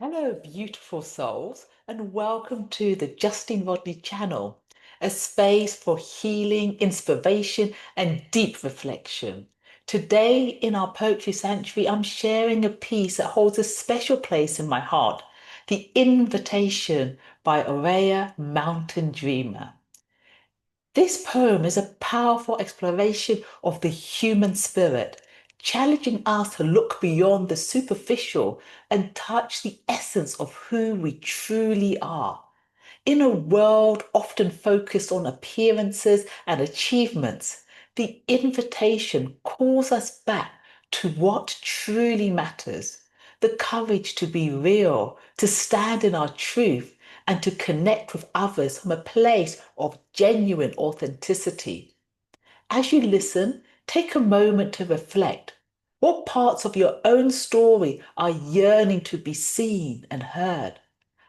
Hello, beautiful souls, and welcome to the Justine Rodney channel, a space for healing, inspiration, and deep reflection. Today, in our Poetry Sanctuary, I'm sharing a piece that holds a special place in my heart, The Invitation by Oriah Mountain Dreamer. This poem is a powerful exploration of the human spirit, challenging us to look beyond the superficial and touch the essence of who we truly are. In a world often focused on appearances and achievements, the invitation calls us back to what truly matters, the courage to be real, to stand in our truth, and to connect with others from a place of genuine authenticity. As you listen, take a moment to reflect. What parts of your own story are yearning to be seen and heard?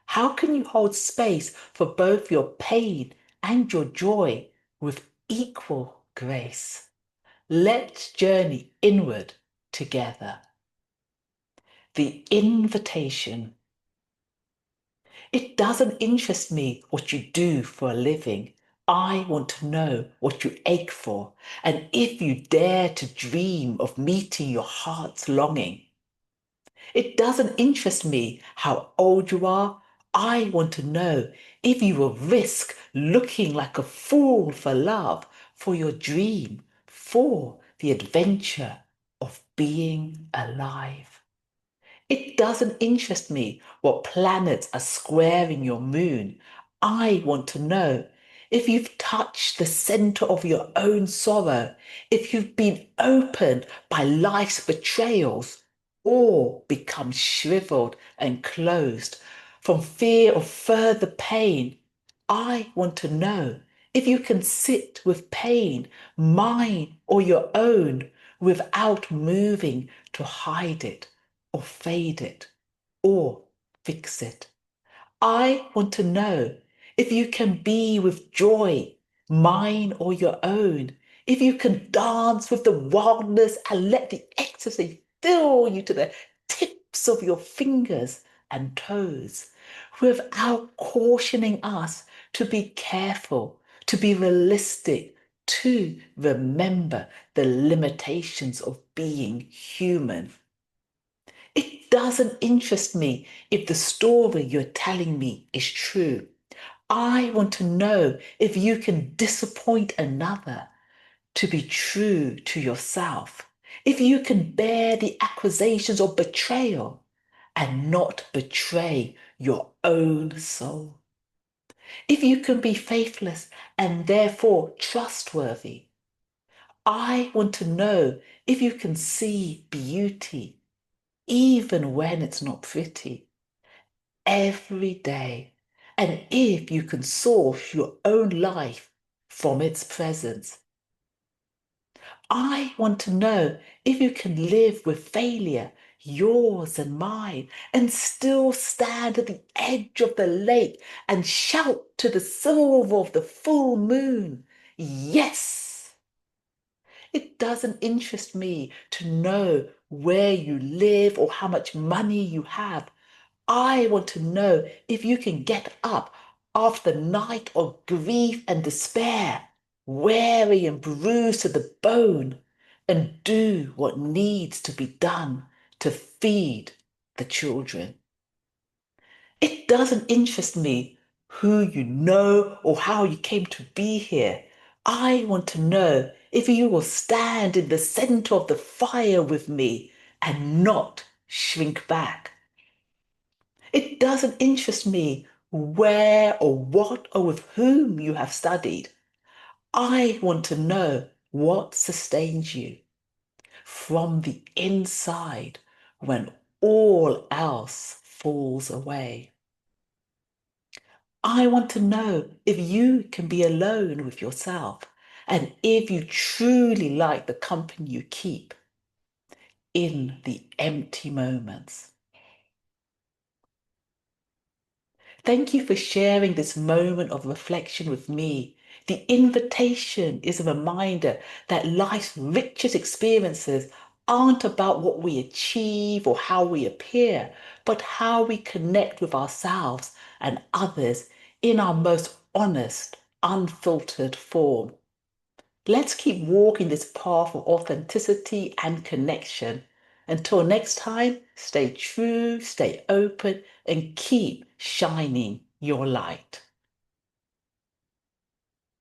How can you hold space for both your pain and your joy with equal grace? Let's journey inward together. The invitation. It doesn't interest me what you do for a living. I want to know what you ache for, and if you dare to dream of meeting your heart's longing. It doesn't interest me how old you are. I want to know if you will risk looking like a fool for love, for your dream, for the adventure of being alive. It doesn't interest me what planets are squaring your moon. I want to know if you've touched the center of your own sorrow, if you've been opened by life's betrayals, or become shriveled and closed from fear of further pain. I want to know if you can sit with pain, mine or your own, without moving to hide it or fade it or fix it. I want to know if you can be with joy, mine or your own, if you can dance with the wildness and let the ecstasy fill you to the tips of your fingers and toes, without cautioning us to be careful, to be realistic, to remember the limitations of being human. It doesn't interest me if the story you're telling me is true. I want to know if you can disappoint another to be true to yourself, if you can bear the accusations of betrayal and not betray your own soul, if you can be faithless and therefore trustworthy. I want to know if you can see beauty even when it's not pretty, every day, and if you can source your own life from its presence. I want to know if you can live with failure, yours and mine, and still stand at the edge of the lake and shout to the silver of the full moon, yes! It doesn't interest me to know where you live or how much money you have. I want to know if you can get up after the night of grief and despair, weary and bruised to the bone, and do what needs to be done to feed the children. It doesn't interest me who you know or how you came to be here. I want to know if you will stand in the center of the fire with me and not shrink back. It doesn't interest me where or what or with whom you have studied. I want to know what sustains you from the inside when all else falls away. I want to know if you can be alone with yourself and if you truly like the company you keep in the empty moments. Thank you for sharing this moment of reflection with me. The invitation is a reminder that life's richest experiences aren't about what we achieve or how we appear, but how we connect with ourselves and others in our most honest, unfiltered form. Let's keep walking this path of authenticity and connection. Until next time, stay true, stay open, and keep shining your light.